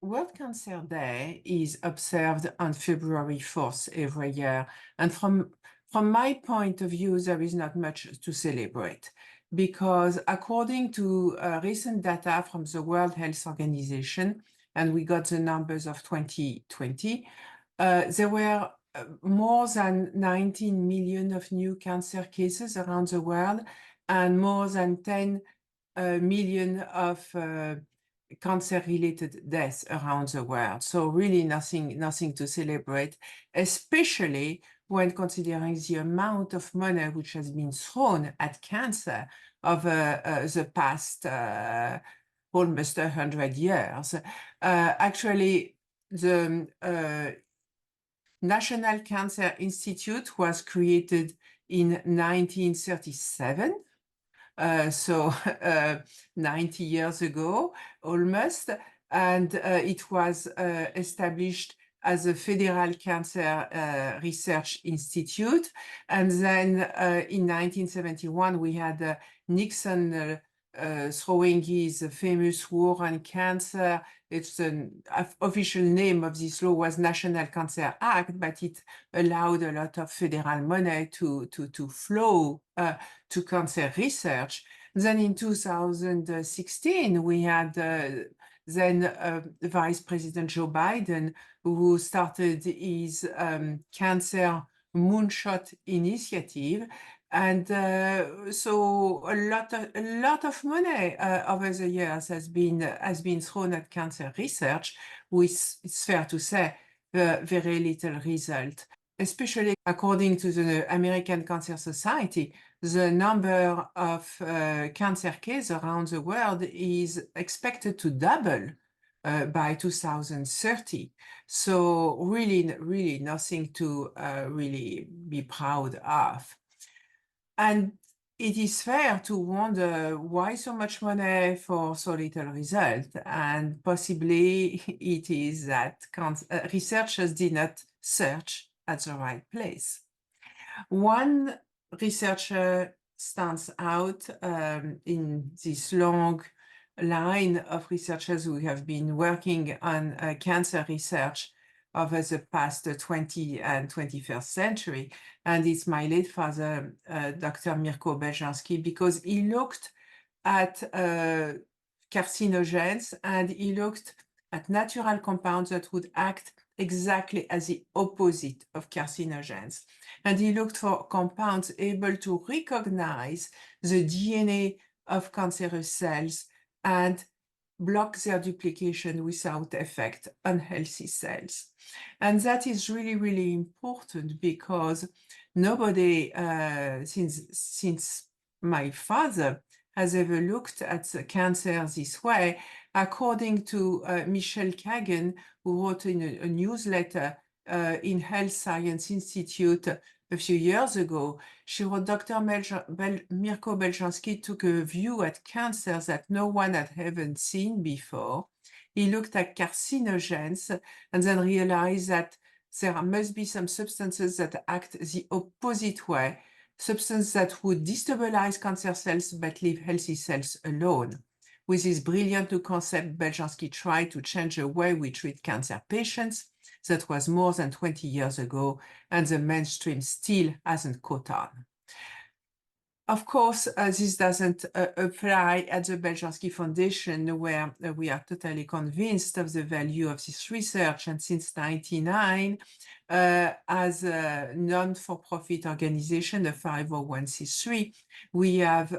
World Cancer Day is observed on February 4th every year. And from my point of view, there is not much to celebrate because according to recent data from the World Health Organization, and we got the numbers of 2020, there were more than 19 million of new cancer cases around the world and more than 10 million of cancer-related deaths around the world. So really nothing to celebrate, especially when considering the amount of money which has been thrown at cancer over the past almost 100 years. Actually, the National Cancer Institute was created in 1937. So 90 years ago, almost, and it was established as a Federal Cancer Research Institute. And then in 1971, we had Nixon throwing his famous War on Cancer. It's an official name of this law was National Cancer Act, but it allowed a lot of federal money to flow to cancer research. Then in 2016, we had then Vice President Joe Biden, who started his cancer moonshot initiative. And so a lot of money over the years has been thrown at cancer research, with, it's fair to say, very little result. Especially according to the American Cancer Society, the number of cancer cases around the world is expected to double by 2030. So really nothing to really be proud of. And it is fair to wonder why so much money for so little result. And possibly it is that researchers did not search at the right place. One researcher stands out in this long line of researchers who have been working on cancer research over the past 20th and 21st century. And it's my late father, Dr. Mirko Beljanski, because he looked at carcinogens and he looked at natural compounds that would act exactly as the opposite of carcinogens. And he looked for compounds able to recognize the DNA of cancerous cells and block their duplication without effect on healthy cells. And that is really important because nobody since my father has ever looked at cancer this way. According to Michelle Kagan, who wrote in a newsletter in Health Science Institute a few years ago, she wrote, Dr. Mirko Beljanski took a view at cancer that no one had ever seen before. He looked at carcinogens and then realized that there must be some substances that act the opposite way, substances that would destabilize cancer cells but leave healthy cells alone. With this brilliant new concept, Beljanski tried to change the way we treat cancer patients. That was more than 20 years ago, and the mainstream still hasn't caught on. Of course, this doesn't apply at the Beljanski Foundation, where we are totally convinced of the value of this research. And since 1999, as a non-for-profit organization, a 501c3, we have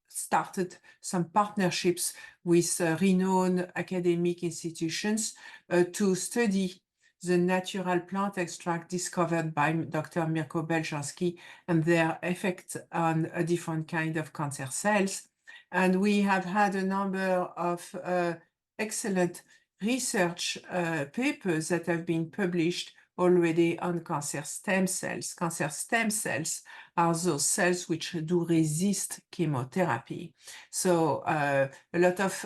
started some partnerships with renowned academic institutions to study the natural plant extract discovered by Dr. Mirko Beljanski and their effect on a different kind of cancer cells. And we have had a number of excellent research papers that have been published already on cancer stem cells. Cancer stem cells are those cells which do resist chemotherapy. So a lot of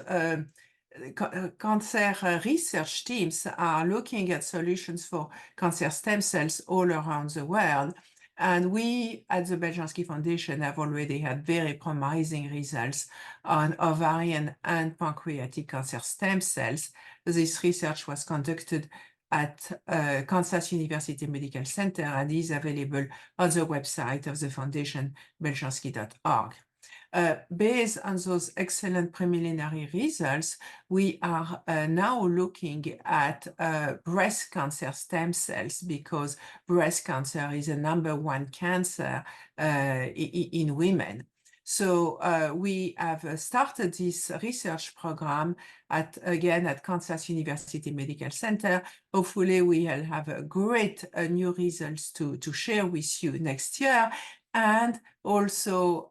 cancer research teams are looking at solutions for cancer stem cells all around the world. And we at the Beljanski Foundation have already had very promising results on ovarian and pancreatic cancer stem cells. This research was conducted at Kansas University Medical Center and is available on the website of the foundation, beljanski.org. Based on those excellent preliminary results, we are now looking at breast cancer stem cells, because breast cancer is the #1 cancer in women. So we have started this research program again at Kansas University Medical Center. Hopefully we will have great new results to share with you next year. And also,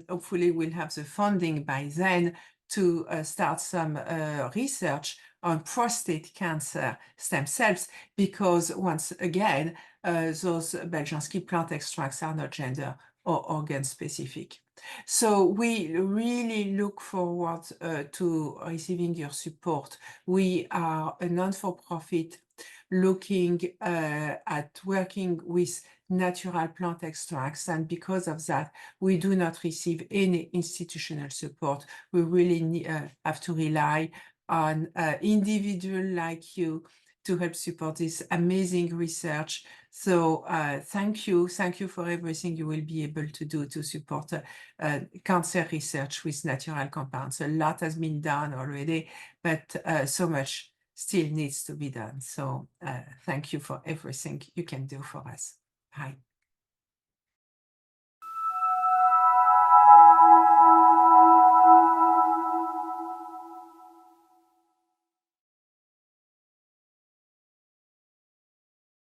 hopefully we'll have the funding by then to start some research on prostate cancer stem cells, because once again, those Beljanski plant extracts are not gender or organ specific. So we really look forward to receiving your support. We are a non-for-profit looking at working with natural plant extracts, and because of that, we do not receive any institutional support. We really have to rely on individuals like you to help support this amazing research. So thank you for everything you will be able to do to support cancer research with natural compounds. A lot has been done already, but so much still needs to be done. So thank you for everything you can do for us. Bye.